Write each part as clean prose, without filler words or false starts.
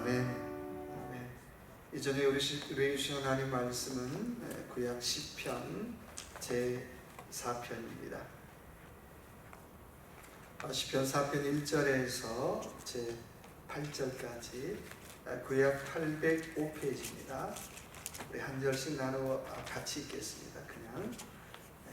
아멘. 아멘. 이전에 우리 주신 하나님 말씀은 구약 시편 제 4편입니다. 시편 4편 1절에서 제 8절까지 구약 805페이지입니다. 우리 한 절씩 나누어 같이 읽겠습니다. 그냥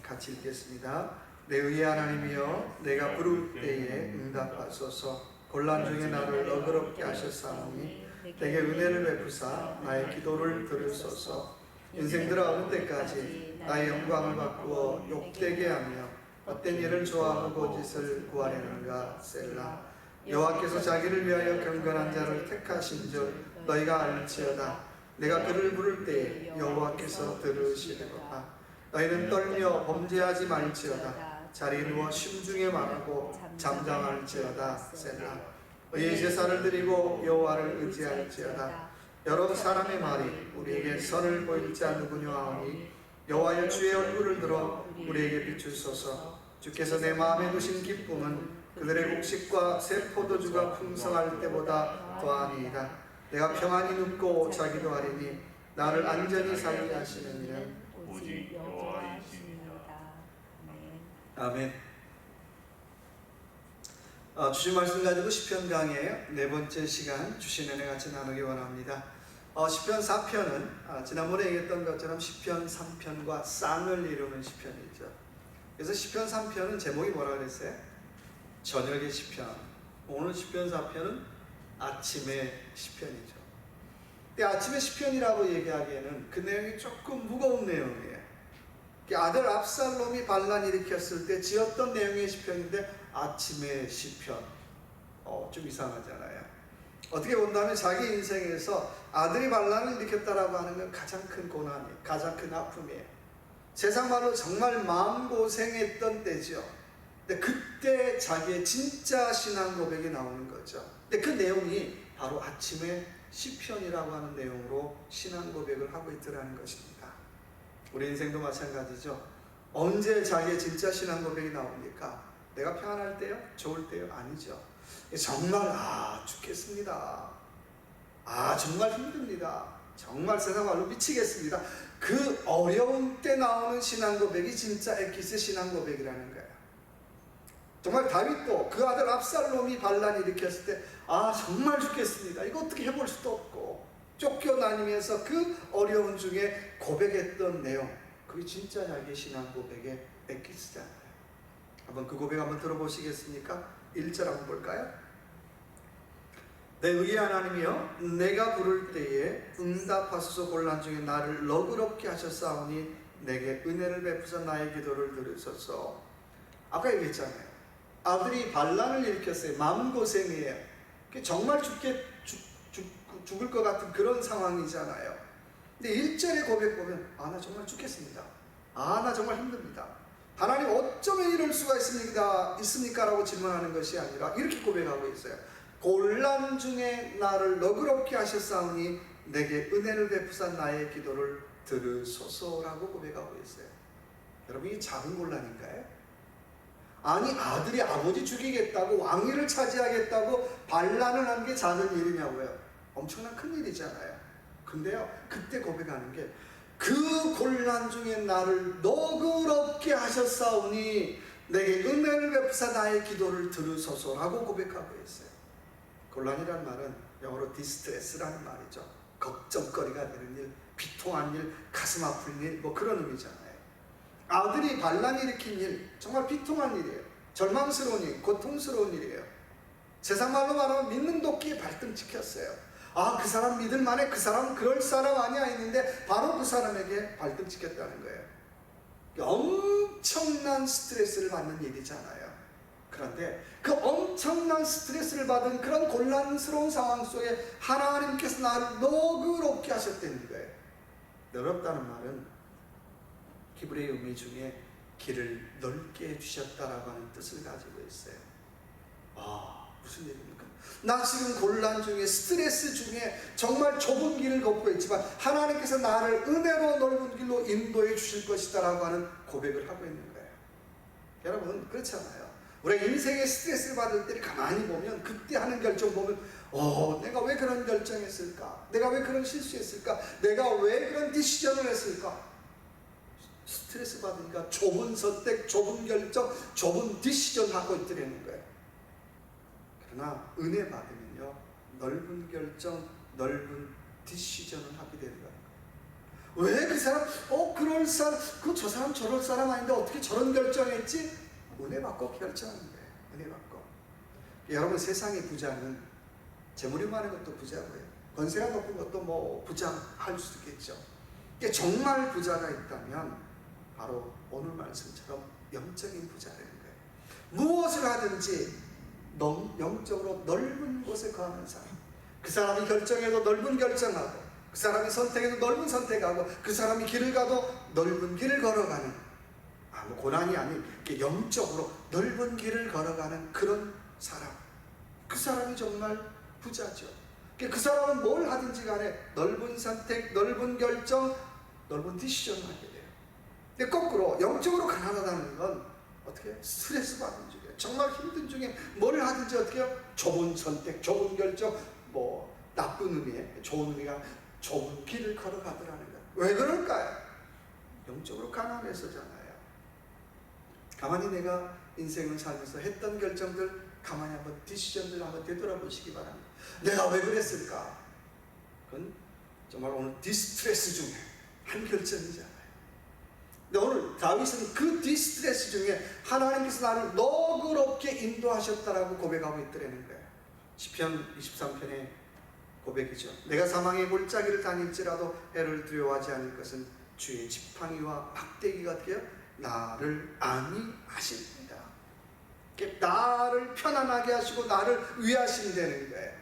같이 읽겠습니다. 내 의의 하나님이여, 내가 부를 때에 응답하소서. 곤란 중에 나를 너그럽게 하셨사오니 내게 은혜를 베푸사 나의 기도를 들으소서. 인생 들어 어느 때까지 나의 영광을 바꾸어 욕되게 하며 헛된 일을 좋아하고 거짓을 구하려는가. 셀라. 여호와께서 자기를 위하여 경건한 자를 택하신 줄 너희가 알지어다. 내가 그를 부를 때에 여호와께서 들으시리로다. 너희는 떨며 범죄하지 말지어다. 자리에 누워 심중에 말하고 잠잠할지어다. 셀라. 의의 제사를 드리고 여호와를 의지할지어다. 여러 사람의 말이 우리에게 선을 보일 자 누구냐 하오니 여호와여, 주의 얼굴을 들어 우리에게 비추소서. 주께서 내 마음에 두신 기쁨은 그들의 곡식과 새 포도주가 풍성할 때보다 더하니이다. 내가 평안히 눕고 자기도 하리니 나를 안전히 살게 하시는 이는 오직 여호와이시니라. 아멘. 주신 말씀 가지고 시편 강의 네 번째 시간 주신 은혜 같이 나누기 원합니다. 시편 4편은 지난번에 얘기했던 것처럼 시편 3편과 쌍을 이루는 시편이죠. 그래서 시편 3편은 제목이 뭐라 그랬어요? 저녁의 시편. 오늘 시편 4편은 아침의 시편이죠. 근데 아침의 시편이라고 얘기하기에는 그 내용이 조금 무거운 내용이에요. 아들 압살롬이 반란 일으켰을 때 지었던 내용의 시편인데 아침의 시편. 좀 이상하잖아요. 어떻게 본다면 자기 인생에서 아들이 반란을 일으켰다라고 하는 건 가장 큰 고난이에요. 가장 큰 아픔이에요. 세상 말로 정말 마음고생했던 때죠. 근데 그때 자기의 진짜 신앙 고백이 나오는 거죠. 근데 그 내용이 바로 아침의 시편이라고 하는 내용으로 신앙 고백을 하고 있더라는 것입니다. 우리 인생도 마찬가지죠. 언제 자기의 진짜 신앙 고백이 나옵니까? 내가 평안할 때요? 좋을 때요? 아니죠. 정말 죽겠습니다. 정말 힘듭니다. 정말 세상 말로 미치겠습니다. 그 어려운 때 나오는 신앙 고백이 진짜 엑기스 신앙 고백이라는 거예요. 정말 다윗도 그 아들 압살롬이 반란 일으켰을 때 정말 죽겠습니다. 이거 어떻게 해볼 수도 없고 쫓겨다니면서 그 어려운 중에 고백했던 내용, 그게 진짜 자기의 신앙 고백의 엑기스잖아요. 한번 그 고백 한번 들어보시겠습니까? 1절 한번 볼까요? 내 의의 하나님이여, 내가 부를 때에 응답하소서. 곤란 중에 나를 너그럽게 하셨사오니 내게 은혜를 베푸사 나의 기도를 들으소서. 아까 얘기했잖아요. 아들이 반란을 일으켰어요. 마음고생이에요. 정말 죽을 것 같은 그런 상황이잖아요. 근데 1절의 고백 보면 나 정말 죽겠습니다. 나 정말 힘듭니다. 하나님 어쩌면 이럴 수가 있습니까? 라고 질문하는 것이 아니라 이렇게 고백하고 있어요. 곤란 중에 나를 너그럽게 하셨사오니 내게 은혜를 베푸사 나의 기도를 들으소서라고 고백하고 있어요. 여러분, 이 작은 곤란인가요? 아니, 아들이 아버지 죽이겠다고 왕위를 차지하겠다고 반란을 한 게 작은 일이냐고요? 엄청난 큰 일이잖아요. 근데요, 그때 고백하는 게 그 곤란 중에 나를 너그럽게 하셨사오니 내게 은혜를 베푸사 나의 기도를 들으소서라고 고백하고 있어요. 곤란이라는 말은 영어로 디스트레스라는 말이죠. 걱정거리가 되는 일, 비통한 일, 가슴 아픈 일, 그런 의미잖아요. 아들이 반란 일으킨 일, 정말 비통한 일이에요. 절망스러운 일, 고통스러운 일이에요. 세상 말로 말하면 믿는 도끼에 발등 찍혔어요. 그 사람 믿을 만해, 그 사람 그럴 사람 아니야 했는데 바로 그 사람에게 발등 찍혔다는 거예요. 엄청난 스트레스를 받는 일이잖아요. 그런데 그 엄청난 스트레스를 받은 그런 곤란스러운 상황 속에 하나님께서 나를 너그럽게 하셨다는 거예요. 너그럽다는 말은 히브리 의미 중에 길을 넓게 해주셨다라고 하는 뜻을 가지고 있어요. 무슨 얘기입니까? 나 지금 곤란 중에, 스트레스 중에 정말 좁은 길을 걷고 있지만 하나님께서 나를 은혜로 넓은 길로 인도해 주실 것이다 라고 하는 고백을 하고 있는 거예요. 여러분, 그렇잖아요. 우리가 인생에 스트레스를 받을 때 가만히 보면 그때 하는 결정 보면 내가 왜 그런 결정 결정했을까? 내가 왜 그런 실수했을까? 내가 왜 그런 디시전을 했을까? 스트레스 받으니까 좁은 선택, 좁은 결정, 좁은 디시전 하고 있더라는 거예요. 그러나 은혜 받으면요, 넓은 결정, 넓은 디시전을 하게 되는 거예요. 왜 그 사람, 그럴 사람, 저 사람 저럴 사람 아닌데 어떻게 저런 결정했지? 은혜 받고 결정하는 거예요. 은혜 받고. 여러분, 세상의 부자는 재물이 많은 것도 부자고요, 권세가 높은 것도 뭐 부자할 수 있겠죠. 정말 부자가 있다면 바로 오늘 말씀처럼 영적인 부자라는 거예요. 무엇을 하든지 영적으로 넓은 곳에 거하는 사람. 그 사람이 결정해도 넓은 결정하고, 그 사람이 선택해도 넓은 선택하고, 그 사람이 길을 가도 넓은 길을 걸어가는, 아무 고난이 아닌 영적으로 넓은 길을 걸어가는 그런 사람. 그 사람이 정말 부자죠. 그 사람은 뭘 하든지 간에 넓은 선택, 넓은 결정, 넓은 디시전을 하게 돼요. 근데 거꾸로 영적으로 가난하다는 건 어떻게 해요? 스트레스 받는 중에, 정말 힘든 중에 뭘 하든지 어떻게 해요? 좁은 선택, 좁은 결정, 뭐 나쁜 의미에, 좋은 의미가 좁은 길을 걸어가더라는 거예요. 왜 그럴까요? 영적으로 가난해서잖아요. 가만히 내가 인생을 살면서 했던 결정들, 가만히 한번 디시전들 한번 되돌아보시기 바랍니다. 내가 왜 그랬을까? 그건 정말 오늘 디스트레스 중에 한 결정이잖아요. 근데 오늘 다윗은 그 디스트레스 중에 하나님께서 나를 너그럽게 인도하셨다라고 고백하고 있더라는 거예요. 시편 23편의 고백이죠. 내가 사망의 골짜기를 다닐지라도 해를 두려워하지 않을 것은 주의 지팡이와 막대기가 되어 나를 안위하십니다. 나를 편안하게 하시고 나를 위하신다는 거예요.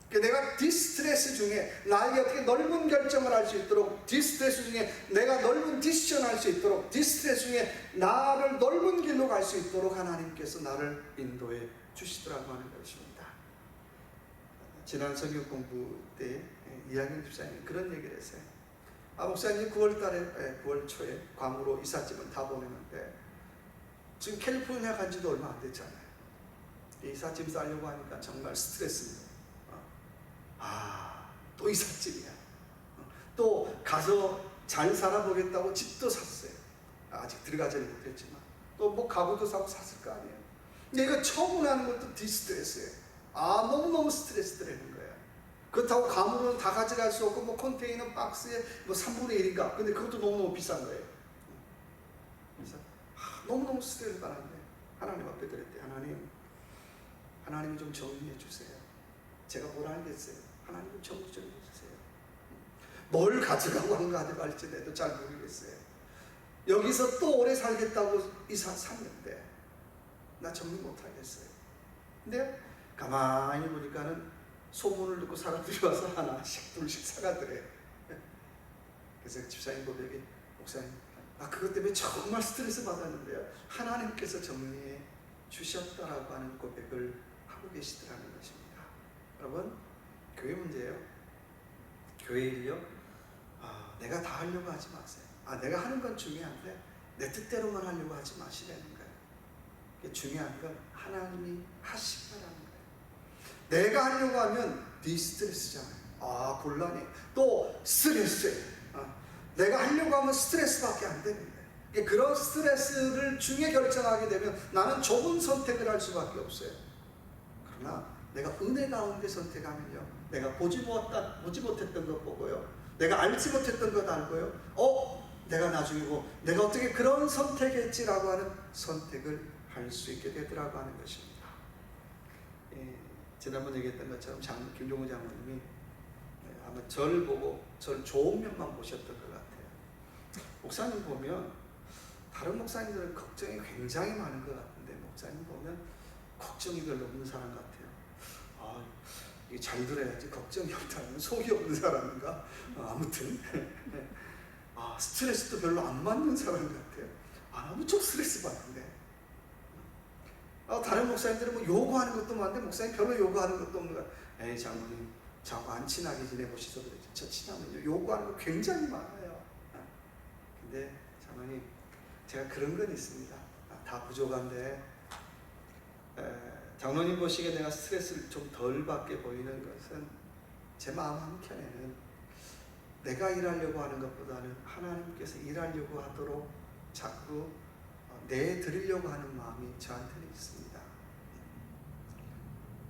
내가 디스트레스 중에 나에게 어떻게 넓은 결정을 할 수 있도록, 디스트레스 중에 내가 넓은 디시전 할 수 있도록, 디스트레스 중에 나를 넓은 길로 갈 수 있도록 하나님께서 나를 인도해 주시더라고 하는 것입니다. 지난 성경 공부 때 이학년 집사님이 그런 얘기를 했어요. 목사님 9월 초에 괌으로 이삿짐을 다 보내는데 지금 캘리포니아 간 지도 얼마 안 됐잖아요. 이삿짐 싸려고 하니까 정말 스트레스입니다. 또 이삿짐이야. 또 가서 잘 살아보겠다고 집도 샀어요. 아직 들어가지는 못했지만 또 뭐 가구도 사고 샀을 거 아니에요. 근데 이거 처분하는 것도 디스트레스예요. 너무너무 스트레스 되는 거예요. 그렇다고 괌으로는 다 가져갈 수 없고, 뭐 컨테이너 박스에 뭐 3분의 1인가, 근데 그것도 너무너무 비싼 거예요. 그래서 너무너무 스트레스 받았는데 하나님 앞에 드렸대. 하나님이 좀 정리해 주세요. 제가 뭘 알겠어요. 하나님 좀 정리 좀 해주세요. 뭘 가져가고 안 가져갈지 내도 잘 모르겠어요. 여기서 또 오래 살겠다고 이사 샀는데 나 정리 못 하겠어요. 근데 가만히 보니까는 소문을 듣고 사람들이 와서 하나씩 둘씩 사가더래요. 그래서 집사님 고백이, 목사님 그것 때문에 정말 스트레스 받았는데요, 하나님께서 정리해 주셨다라고 하는 고백을 하고 계시더라는 것입니다. 여러분, 교회 문제예요. 교회 일요, 내가 다 하려고 하지 마세요. 내가 하는 건 중요한데 내 뜻대로만 하려고 하지 마시라는 거예요. 중요한 건 하나님이 하시라는 거예요. 내가 하려고 하면 디스트레스잖아요. 곤란해. 또 스트레스예요. 내가 하려고 하면 스트레스밖에 안 되는 거예요. 그런 스트레스를 중에 결정하게 되면 나는 좁은 선택을 할 수밖에 없어요. 그러나 내가 은혜 가운데 선택하면요, 내가 보지 못했던 것 보고요, 내가 알지 못했던 것 알고요, 내가 나중에 내가 어떻게 그런 선택했지라고 하는 선택을 할 수 있게 되더라고 하는 것입니다. 지난번 얘기했던 것처럼 김종우 장로님이 아마 저를 보고 저를 좋은 면만 보셨던 것 같아요. 목사님 보면 다른 목사님들은 걱정이 굉장히 많은 것 같은데 목사님 보면 걱정이 별로 없는 사람 같아요. 이게 잘 들어야지, 걱정이 없다면 속이 없는 사람인가? 아무튼 스트레스도 별로 안 받는 사람 같아요. 무척 스트레스 받는데 다른 목사님들은 뭐 요구하는 것도 많은데 목사님 별로 요구하는 것도 없는 거야. 장로님 저하고 안 친하게 지내보셔서 그러죠. 저 친하면요 요구하는 거 굉장히 많아요. 근데 장로님, 제가 그런 건 있습니다. 다 부족한데 장로님 보시기에 내가 스트레스를 좀 덜 받게 보이는 것은 제 마음 한켠에는 내가 일하려고 하는 것보다는 하나님께서 일하려고 하도록 자꾸 내드리려고 하는 마음이 저한테는 있습니다.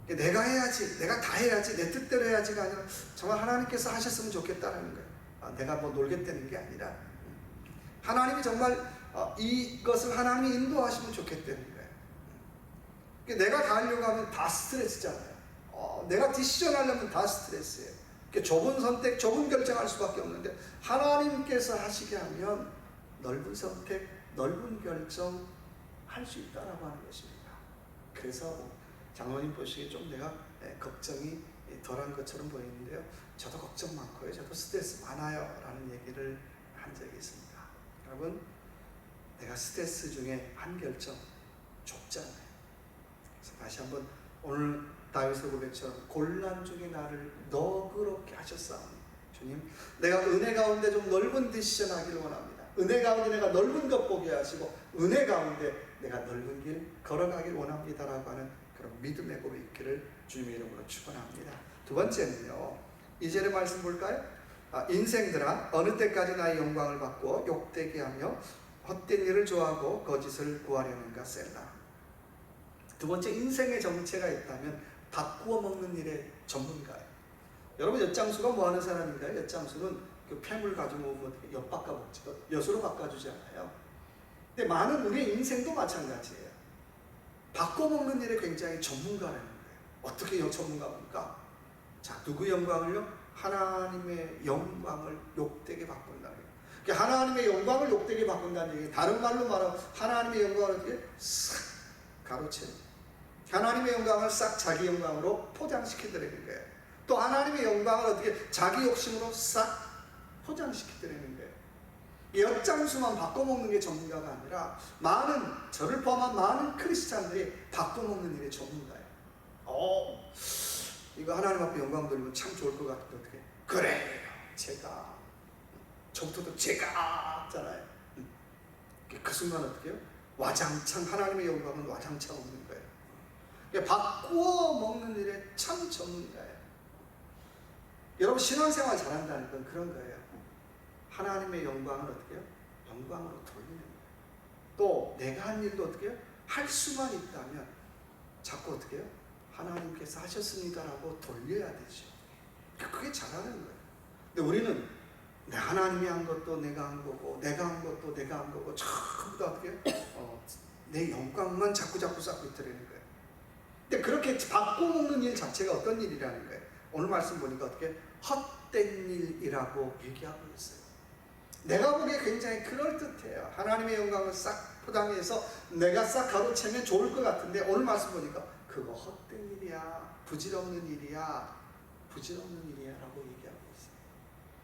내가 해야지, 내가 다 해야지, 내 뜻대로 해야지가 아니라 정말 하나님께서 하셨으면 좋겠다는 거예요. 내가 뭐 놀겠다는 게 아니라 하나님이 정말 이것을 하나님이 인도하시면 좋겠다는 거예요. 내가 다 하려고 하면 다 스트레스잖아요. 내가 디시전 하려면 다 스트레스예요. 좁은 선택, 좁은 결정할 수밖에 없는데 하나님께서 하시게 하면 넓은 선택, 넓은 결정 할 수 있다라고 하는 것입니다. 그래서 장로님 보시기에 좀 내가 걱정이 덜한 것처럼 보이는데요. 저도 걱정 많고요. 저도 스트레스 많아요. 라는 얘기를 한 적이 있습니다. 여러분, 내가 스트레스 중에 한 결정 좁잖아요. 그래서 다시 한번 오늘 다윗의 고백처럼 고난 중에 나를 너그럽게 하셨사오니 주님, 내가 은혜 가운데 좀 넓은 디시전 하기를 원합니다. 은혜 가운데 내가 넓은 것 보게 하시고 은혜 가운데 내가 넓은 길 걸어가길 원합니다라고 하는 그런 믿음의 고백이 있기를 주님의 이름으로 축원합니다. 두 번째는요, 2절의 말씀 볼까요? 인생들아 어느 때까지 나의 영광을 받고 욕되게 하며 헛된 일을 좋아하고 거짓을 구하려는가 셀라. 두 번째, 인생의 정체가 있다면 바꾸어 먹는 일의 전문가예요. 여러분, 엿장수가 뭐 하는 사람인가요? 엿장수는 그 폐물 가지고 오면 엿 바꿔 먹죠. 엿으로 바꿔주잖아요. 근데 많은 우리의 인생도 마찬가지예요. 바꿔 먹는 일에 굉장히 전문가라는 거예요. 어떻게 전문가입니까? 자, 누구 영광을요? 하나님의 영광을 욕되게 바꾼다는 거예요. 그러니까 하나님의 영광을 욕되게 바꾼다는 얘기예요. 다른 말로 말하면 하나님의 영광을 어떻게 싹 가로채는, 하나님의 영광을 싹 자기 영광으로 포장시키더라는 거예요. 또 하나님의 영광을 어떻게 자기 욕심으로 싹 포장시키더라는 거예요. 엿장수만 바꿔먹는 게 전문가가 아니라 저를 포함한 많은 크리스찬들이 바꿔먹는 일의 전문가예요. 이거 하나님 앞에 영광 돌리면 참 좋을 것 같은데 어떻게? 그래요, 제가 저부터도 제가 하잖아요. 그 순간 어떻게 해요? 와장창 하나님의 영광은 와장창 없는 거예요. 바꾸어 먹는 일에 참 전문가예요. 여러분, 신앙생활 잘한다는 건 그런 거예요. 하나님의 영광을 어떻게 해요? 영광으로 돌리는 거예요. 또 내가 한 일도 어떻게 해요? 할 수만 있다면 자꾸 어떻게 해요? 하나님께서 하셨습니다라고 돌려야 되죠. 그게 잘하는 거예요. 근데 우리는 하나님이 한 것도 내가 한 거고, 내가 한 것도 내가 한 거고, 전부 다 어떻게 해요? 내 영광만 자꾸 쌓고 있더라는 거예요. 근데 그렇게 바꿔먹는 일 자체가 어떤 일이라는 거예요? 오늘 말씀 보니까 어떻게 헛된 일이라고 얘기하고 있어요. 내가 보기에 굉장히 그럴듯해요. 하나님의 영광을 싹 포장해서 내가 싹 가로채면 좋을 것 같은데 오늘 말씀 보니까 그거 헛된 일이야, 부질없는 일이야, 부질없는 일이야 라고 얘기하고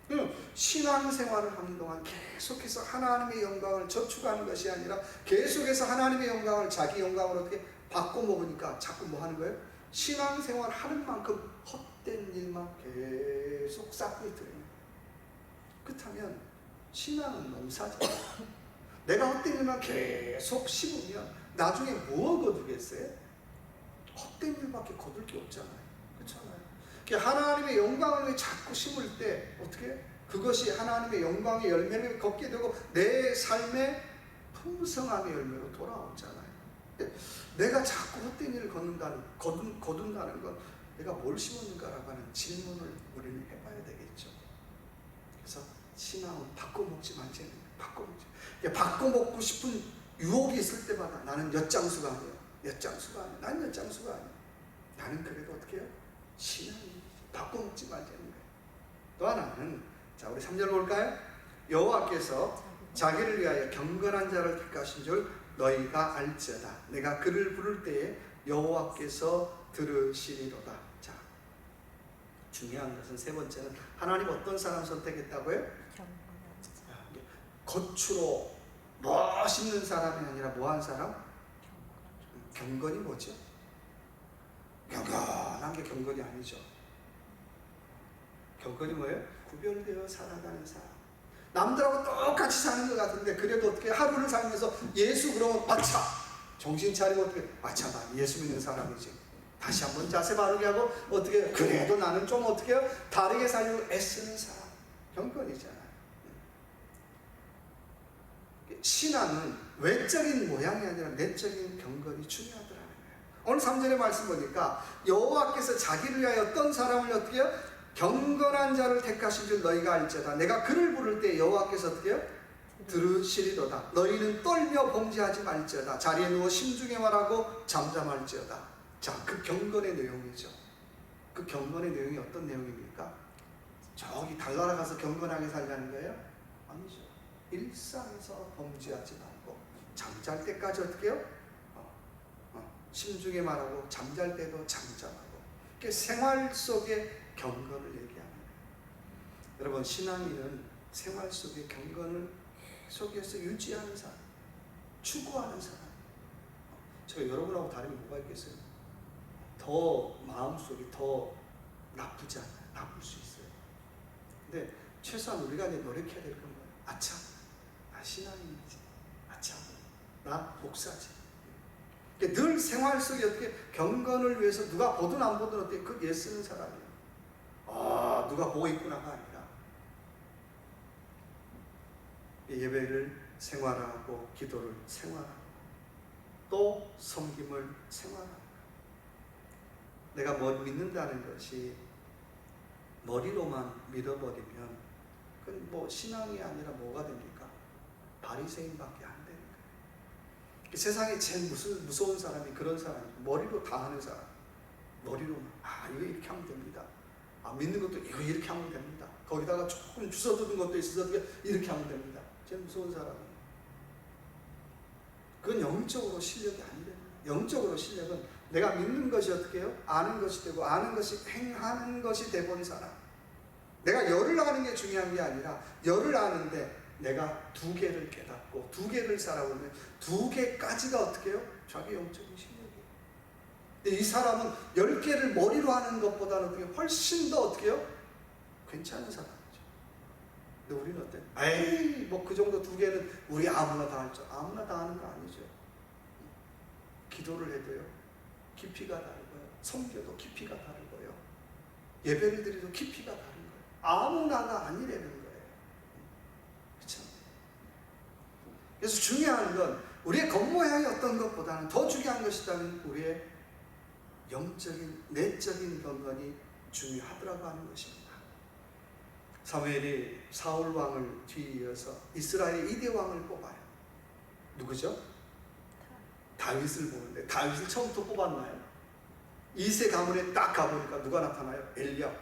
있어요. 신앙생활을 하는 동안 계속해서 하나님의 영광을 저축하는 것이 아니라 계속해서 하나님의 영광을 자기 영광으로 어떻게 바꿔먹으니까 자꾸 뭐 하는 거예요? 신앙생활 하는 만큼 헛된 일만 계속 쌓고 있더래요. 그렇다면 신앙은 농사잖아요. 내가 헛된 일만 계속 심으면 나중에 뭐 거두겠어요? 헛된 일밖에 거둘 게 없잖아요. 그렇잖아요. 하나님의 영광을 자꾸 심을 때 어떻게? 그것이 하나님의 영광의 열매를 걷게 되고 내 삶의 풍성함의 열매로 돌아오잖아요. 내가 자꾸 헛된 일을 거둔다는 건 내가 뭘 심었는가라고 하는 질문을 우리는 해봐야 되겠죠. 그래서 신앙은 바꿔먹지 말자는 거예요. 바꿔먹고 싶은 유혹이 있을 때마다 나는 엿장수가 아니야. 난 엿장수가 아니야. 나는 그래도 어떻게 해요? 신앙이 바꿔먹지 말자는 거예요. 또 하나는, 자, 우리 3절 볼까요? 여호와께서 자기를 위하여 경건한 자를 택하신 줄 너희가 알지어다. 내가 그를 부를 때에 여호와께서 들으시리로다. 자, 중요한 것은 세 번째는 하나님 어떤 사람 선택했다고요? 겉으로 멋있는 사람이 아니라 뭐한 사람? 경건이 뭐죠? 경건한 게 경건이 아니죠. 경건이 뭐예요? 구별되어 살아가는 사람. 남들하고 똑같이 사는 것 같은데 그래도 어떻게 하루를 살면서 예수 그러면 아차! 정신 차리고 어떻게 아차, 나 예수 믿는 사람이지. 다시 한번 자세 바르게 하고 어떻게 그래도 나는 좀 어떻게 해요? 다르게 살려고 애쓰는 사람. 경건이잖아요. 신앙은 외적인 모양이 아니라 내적인 경건이 중요하더라는 거예요. 오늘 3절의 말씀 보니까 여호와께서 자기를 위하여 어떤 사람을 어떻게 해요? 경건한 자를 택하신 줄 너희가 알지어다. 내가 그를 부를 때 여호와께서 어떻게 해요? 들으시리로다. 너희는 떨며 범죄하지 말지어다. 자리에 누워 심중에 말하고 잠잠할지어다. 자, 그 경건의 내용이죠. 그 경건의 내용이 어떤 내용입니까? 저기 달나라 가서 경건하게 살자는 거예요? 아니죠. 일상에서 범죄하지 말고 잠잘 때까지 어떻게 해요? 심중에 말하고 잠잘 때도 잠잠하고. 그게 생활 속의 경건을 얘기하는 거예요. 여러분, 신앙인은 생활 속의 경건을 속에서 유지하는 사람, 추구하는 사람. 제가 여러분하고 다른 게 뭐가 있겠어요? 더 마음속이 더 나쁘지 않아요. 나쁠 수 있어요. 근데 최소한 우리가 이제 노력해야 될 건 뭐예요? 아차, 나 신앙인이지. 아차, 나 목사지. 늘 생활 속에 어떻게 경건을 위해서 누가 보든 안 보든 어떻게 그 애쓰는 사람이에요. 누가 보고 있구나가 아니라 예배를 생활하고 기도를 생활하고 또 섬김을 생활하고. 내가 뭘 믿는다는 것이 머리로만 믿어버리면 그건 뭐 신앙이 아니라 뭐가 됩니까? 바리새인밖에 안 되는 거예요. 세상에 제일 무서운 사람이 그런 사람이에요. 머리로 다 하는 사람. 머리로만 이거 이렇게 하면 됩니다. 믿는 것도 이거 이렇게 하면 됩니다. 거기다가 조금 주워두는 것도 있어서 이렇게 하면 됩니다. 제일 무서운 사람은 그건 영적으로 실력이 아니래요. 영적으로 실력은 내가 믿는 것이 어떻게 해요? 아는 것이 되고 아는 것이 행하는 것이 돼본 사람. 내가 열을 아는 게 중요한 게 아니라 열을 아는데 내가 두 개를 깨닫고 두 개를 살아보면 두 개까지가 어떻게 해요? 자기 영적인 실력이에요. 근데 이 사람은 10개를 머리로 하는 것보다는 어떻게 훨씬 더 어떻게 해요? 괜찮은 사람이죠. 근데 우리는 어때? 에이, 뭐 그 정도 두 개는 우리 아무나 다 할 줄. 아무나 다 하는 거 아니죠. 기도를 해도요, 깊이가 다르고요. 성교도 깊이가 다르고요. 예배를 드려도 깊이가 다른 거예요. 아무나가 아니라는 거예요. 그렇죠? 그래서 중요한 건 우리의 겉모양이 어떤 것보다는 더 중요한 것이라면 우리의 영적인, 내적인 경건이 중요하더라고 하는 것입니다. 사무엘이 사울 왕을 뒤이어서 이스라엘의 2대 왕을 뽑아요. 누구죠? 다윗을 보는데 다윗을 처음부터 뽑았나요? 이세 가문에 딱 가보니까 누가 나타나요? 엘리야.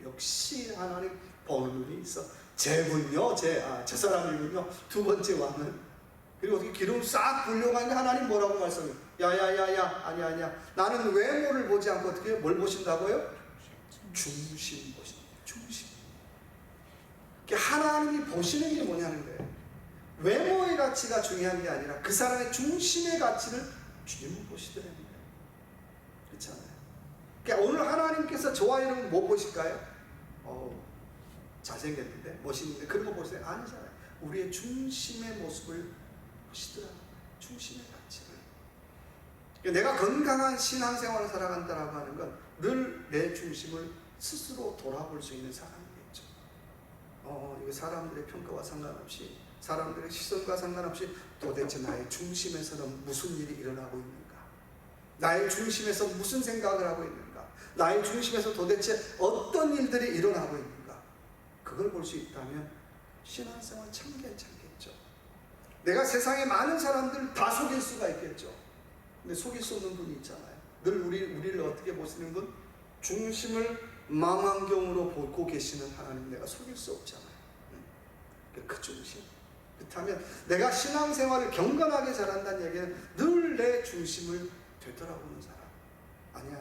역시 하나님 보는 눈이 있어. 쟤군요, 저 사람이군요. 두 번째 왕은. 그리고 어떻게 기름 싹 불려고 하니까 하나님 뭐라고 말씀해요? 야야야야, 아니야. 나는 외모를 보지 않고 어떻게 뭘 보신다고요? 중심 보신다. 중심. 하나님이 보시는 게 뭐냐는 거예요. 외모의 가치가 중요한 게 아니라 그 사람의 중심의 가치를 주님은 보시더라는 거예요. 그렇잖아요. 그러니까 오늘 하나님께서 저와 여러분 뭐 보실까요? 잘생겼는데 멋있는데 그런 거 보세요? 아니잖아요. 우리의 중심의 모습을 보시더라고요. 중심의 가치를. 그러니까 내가 건강한 신앙생활을 살아간다라고 하는 건 늘 내 중심을 스스로 돌아볼 수 있는 사람이겠죠. 이거 사람들의 평가와 상관없이, 사람들의 시선과 상관없이 도대체 나의 중심에서는 무슨 일이 일어나고 있는가? 나의 중심에서 무슨 생각을 하고 있는가? 나의 중심에서 도대체 어떤 일들이 일어나고 있는가? 그걸 볼 수 있다면 신앙생활 참 괜찮겠죠. 내가 세상에 많은 사람들 다 속일 수가 있겠죠. 근데 속일 수 없는 분이 있잖아요. 늘 우리를 어떻게 보시는 분? 중심을 망원경으로 보고 계시는 하나님, 내가 속일 수 없잖아요. 그 중심. 그렇다면 내가 신앙생활을 경건하게 잘한다는 얘기는 늘 내 중심을 되돌아보는 사람. 아니야.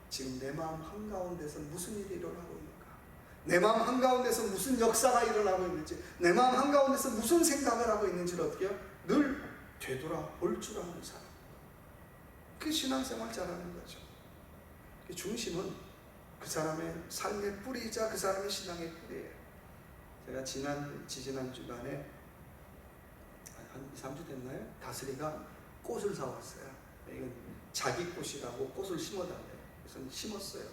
지금 내 마음 한가운데서 무슨 일이 일어나고 있는가? 내 마음 한가운데서 무슨 역사가 일어나고 있는지, 내 마음 한가운데서 무슨 생각을 하고 있는지를 어떻게 해요? 늘 되돌아볼 줄 아는 사람. 그게 신앙생활 잘하는 거죠. 그 중심은 그 사람의 삶의 뿌리이자 그 사람의 신앙의 뿌리예요. 제가 지지난 주간에 한 2, 3주 됐나요? 다스리가 꽃을 사왔어요. 이건 자기 꽃이라고 꽃을 심어달래요. 그래서 심었어요.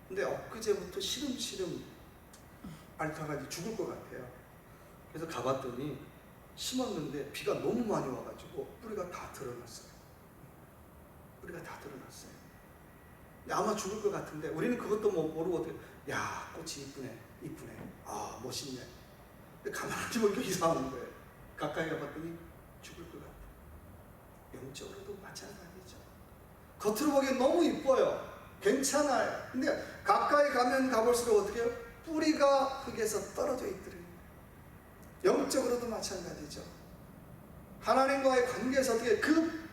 근데 엊그제부터 시름시름 앓다가 이제 죽을 것 같아요. 그래서 가봤더니 심었는데 비가 너무 많이 와가지고 뿌리가 다 드러났어요. 뿌리가 다 드러났어요. 근데 아마 죽을 것 같은데 우리는 그것도 모르고 어떻게, 야, 꽃이 이쁘네, 이쁘네, 아, 멋있네. 근데 가만히 보니까 이상한 거예요. 가까이 가봤더니 죽을 것 같아요. 영적으로도 마찬가지죠. 겉으로 보기엔 너무 이뻐요. 괜찮아요. 근데 가까이 가면 가볼수록 어떻게 해요? 뿌리가 흙에서 떨어져 있더래요. 영적으로도 마찬가지죠. 하나님과의 관계에서 어떻게 그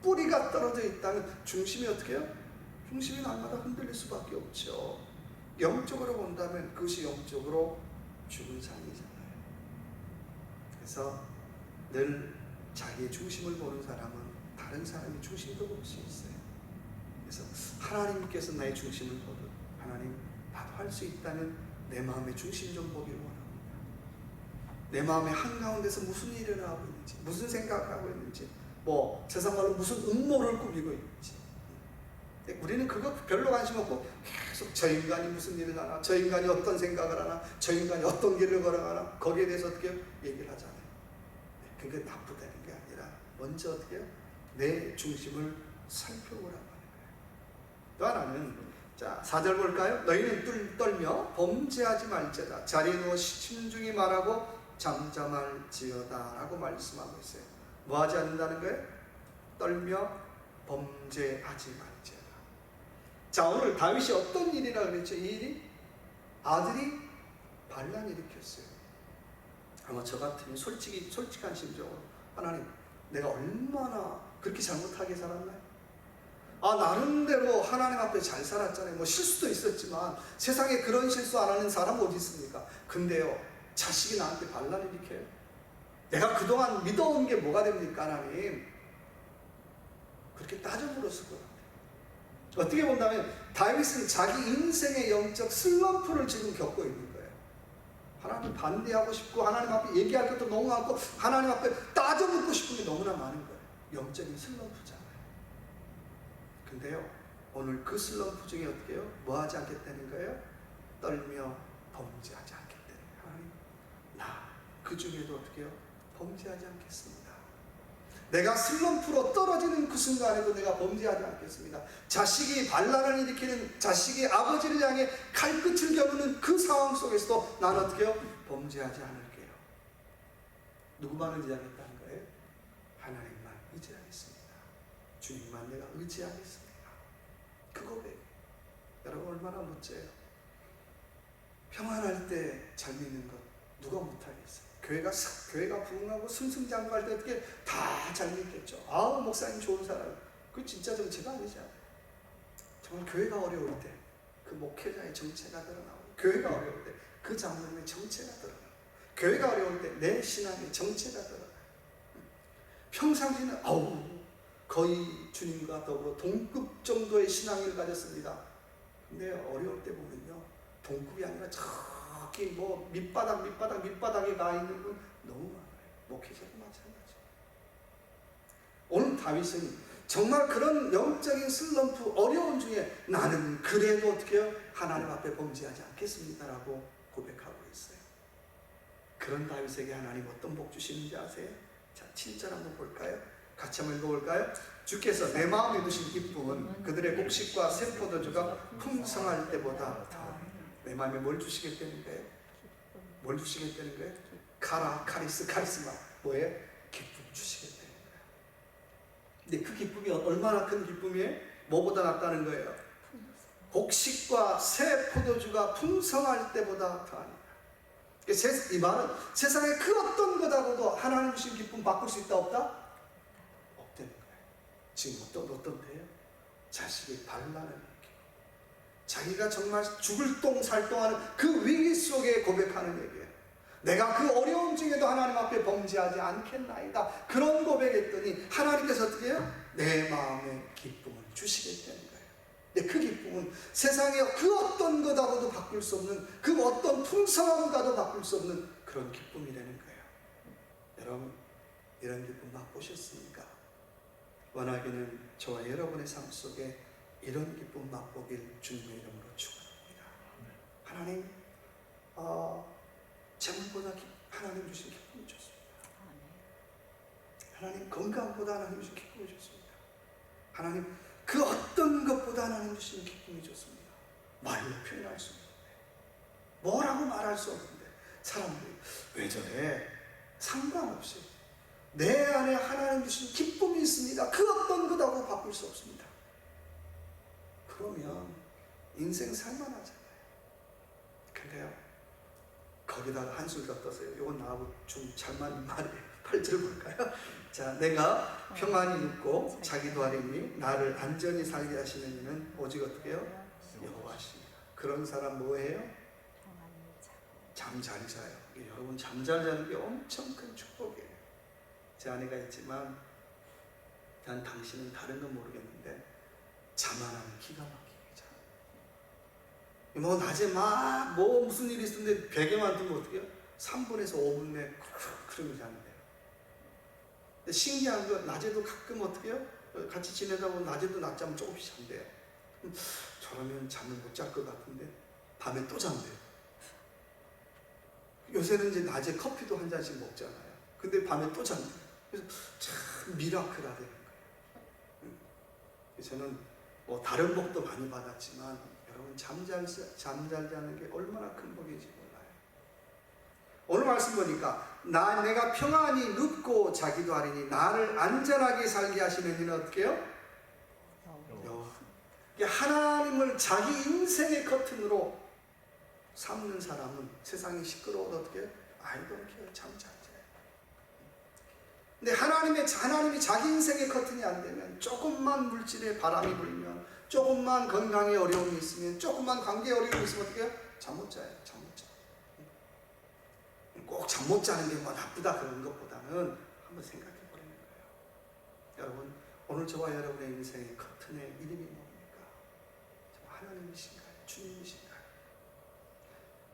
뿌리가 떨어져 있다면 중심이 어떻게 해요? 중심이 날마다 흔들릴 수밖에 없죠. 영적으로 본다면 그것이 영적으로 죽은 삶이잖아요. 그래서 늘 자기의 중심을 보는 사람은 다른 사람의 중심도 볼 수 있어요. 그래서 하나님께서 나의 중심을 보듯 하나님, 나도 할 수 있다면 내 마음의 중심 좀 보기를 원합니다. 내 마음의 한가운데서 무슨 일을 하고 있는지, 무슨 생각을 하고 있는지, 뭐 세상 말로 무슨 음모를 꾸미고 있는지. 우리는 그거 별로 관심 없고 계속 저 인간이 무슨 일을 하나, 저 인간이 어떤 생각을 하나, 저 인간이 어떤 길을 걸어가나, 거기에 대해서 어떻게 얘기를 하잖아요. 그게 나쁘다는 게 아니라 먼저 어떻게 해요? 내 중심을 살펴보라고 하는 거예요. 또 하나는, 자, 4절 볼까요? 너희는 떨며 범죄하지 말지어다. 자리에 누워 심중히 말하고 잠잠할지어다 라고 말씀하고 있어요. 뭐 하지 않는다는 거예요? 떨며 범죄하지 말지어다. 자, 오늘 다윗이 어떤 일이라 그랬죠? 이 일이 아들이 반란 일으켰어요. 아마 저 같으면 솔직한 심정으로, 하나님, 내가 얼마나 그렇게 잘못하게 살았나요? 아, 나름대로 하나님 앞에 잘 살았잖아요. 뭐 실수도 있었지만 세상에 그런 실수 안 하는 사람 어디 있습니까? 근데요, 자식이 나한테 반란을 일으켜요. 내가 그동안 믿어온 게 뭐가 됩니까, 하나님? 그렇게 따져물었을 것 같아요. 어떻게 본다면 다윗은 자기 인생의 영적 슬럼프를 지금 겪고 있는 거예요. 하나님 반대하고 싶고 하나님 앞에 얘기할 것도 너무 많고 하나님 앞에 따져묻고 싶은 게 너무나 많은 거예요. 영적인 슬럼프잖아요. 근데요, 오늘 그 슬럼프 중에 어떻게 해요? 뭐 하지 않겠다는 거예요? 떨며 범죄하지 않겠다는 거예요. 하나님, 나 그 중에도 어떻게 해요? 범죄하지 않겠습니다. 내가 슬럼프로 떨어지는 그 순간에도 내가 범죄하지 않겠습니다. 자식이 반란을 일으키는, 자식이 아버지를 향해 칼끝을 겨누는 그 상황 속에서도 나는 어떻게 해요? 범죄하지 않을게요. 누구만 의지하겠다는 거예요? 하나님만 의지하겠습니다. 주님만 내가 의지하겠습니다. 그 고백, 여러분 얼마나 멋져요. 평안할 때 잘 믿는 것 누가 못하겠어요? 교회가 부흥하고 승승장구할 때 어떻게 다 잘 믿겠죠. 아우, 목사님 좋은 사람. 그 진짜 정체가 아니잖아요. 정말 교회가 어려울 때 그 목회자의 정체가 드러나고, 교회가 어려울 때 그 장로님의 정체가 드러나고, 교회가 어려울 때 내 신앙의 정체가 드러나요. 평상시는 거의 주님과 더불어 동급 정도의 신앙을 가졌습니다. 근데 어려울 때 보면요, 동급이 아니라 저기 뭐 밑바닥에 가 있는 분 너무 많아요. 목회자도 마찬가지. 오늘 다윗은 정말 그런 영적인 슬럼프, 어려운 중에 나는 그래도 어떻게 해요? 하나님 앞에 범죄하지 않겠습니다라고 고백하고 있어요. 그런 다윗에게 하나님 어떤 복 주시는지 아세요? 자, 7절 한번 볼까요? 같이 한번 읽어볼까요? 주께서 내 마음에 두신 기쁨은 그들의 곡식과 새 포도주가 풍성할 때보다 더. 내 마음에 뭘 주시겠다는 거예요? 뭘 주시겠다는 거예요? 카리스마. 뭐예요? 기쁨 주시겠다는 거예요. 근데 그 기쁨이 얼마나 큰 기쁨이에요? 뭐보다 낫다는 거예요? 곡식과 새 포도주가 풍성할 때보다 더하니라. 이 말은 세상에 그 어떤 것하고도 하나님 주신 기쁨 바꿀 수 있다 없다? 없다는 거예요. 지금 어떤데요? 자식이 반란을 일으키고 자기가 정말 죽을 똥 살 똥하는 그 위기 속에 고백하는 얘기예요. 내가 그 어려움 중에도 하나님 앞에 범죄하지 않겠나이다. 그런 고백했더니 하나님께서 어떻게 해요? 내 마음에 기쁨을 주시겠다는 거예요. 근데 그 기쁨은 세상에 그 어떤 것하고도 바꿀 수 없는, 그 어떤 풍성함과도 바꿀 수 없는 그런 기쁨이라는 거예요. 여러분, 이런 기쁨 맛보셨습니까? 원하기는 저와 여러분의 삶 속에 이런 기쁨 맛보길 주님의 이름으로 축원합니다. 하나님, 재물보다 하나님 주신 기쁨이 좋습니다. 하나님, 건강보다 하나님 주신 기쁨이 좋습니다. 하나님, 그 어떤 것보다 하나님 주신 기쁨이 좋습니다. 말로 표현할 수 없는데, 뭐라고 말할 수 없는데, 사람들이 왜 저래? 상관없이 내 안에 하나님 주신 기쁨이 있습니다. 그 어떤 것하고 바꿀 수 없습니다. 그러면 인생 살만하잖아요. 근데요, 거기다가 한술 더 떠서요. 이건 나하고 좀 잘 맞는 말이에요. 8절 볼까요? 자, 내가 평안히 눕고 자기도 아리니 나를 안전히 살게 하시는 이는 오직 어떻게 해요? 여호와십니다. 그런 사람 뭐예요? 잠 잘 자요. 여러분, 잠 잘 자는 게 엄청 큰 축복이에요. 제 아내가 있지만 난 당신은 다른 건 모르겠는데 잠 안 하면 기가 막히게 자. 뭐 낮에 막 뭐 무슨 일이 있었는데 베개만 두면 어떻게 해요? 3분에서 5분 내에 그러면 자는데요. 근데 신기한 건 낮에도 가끔 어떻게 해요? 같이 지내다 보면 낮에도 낮잠을 조금씩 잔대요. 저러면 잠을 못 잘 것 같은데 밤에 또 잔대요. 요새는 이제 낮에 커피도 한 잔씩 먹잖아요. 근데 밤에 또 잔대요. 그래서 참 미라클하다는 거예요. 저는 뭐 다른 복도 많이 받았지만 여러분, 잠 잘 자는 게 얼마나 큰 복인지 몰라요. 오늘 말씀 보니까 내가 평안히 눕고 자기도 하리니 나를 안전하게 살게 하시는 이는 어떻게 해요? 여호와. 하나님을 자기 인생의 커튼으로 삼는 사람은 세상이 시끄러워도 어떻게 해요? I don't care. 잠 잘 자요. 근데 하나님이 자기 인생의 커튼이 안 되면, 조금만 물질에 바람이 불면, 조금만 건강에 어려움이 있으면, 조금만 관계에 어려움이 있으면 어떻게 해요? 잠 못 자요. 잠 못 자. 꼭 잠 못 자는 게 뭐 나쁘다 그런 것보다는 한번 생각해 보는 거예요. 여러분, 오늘 저와 여러분의 인생의 커튼의 이름이 뭡니까? 하나님이신가요? 주님이신가요?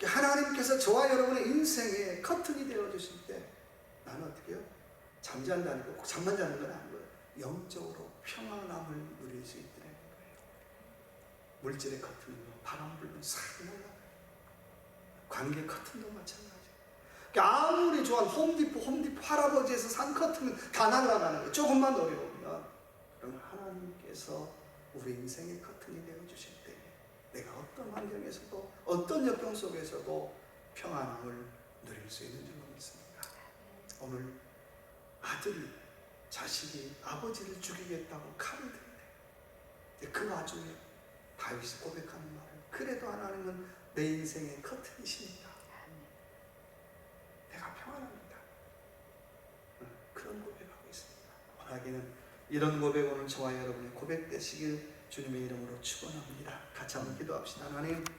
하나님께서 저와 여러분의 인생의 커튼이 되어주실 때 나는 어떻게 해요? 잠잔다는 거, 꼭 잠만 자는 건 아니고요. 영적으로 평안함을 누릴 수 있다는 거예요. 물질의 커튼은 바람 불면 싹 날아가요. 관계 커튼도 마찬가지예요. 아무리 좋아한 홈디포 할아버지에서 산 커튼은 다 날아가는 거예요. 조금만 어려우면. 그러면 하나님께서 우리 인생의 커튼이 되어주실 때 내가 어떤 환경에서도, 어떤 역경 속에서도 평안함을 누릴 수 있는 줄로 믿습니다. 오늘 아들이, 자식이 아버지를 죽이겠다고 칼을 드는데 그 와중에 다윗이 고백하는 말은, 그래도 하나님은 내 인생의 커튼이십니다. 내가 평안합니다. 그런 고백하고 있습니다. 원하기는 이런 고백 오늘 저와 여러분의 고백 되시길 주님의 이름으로 축원합니다. 같이 한번 기도합시다. 하나님,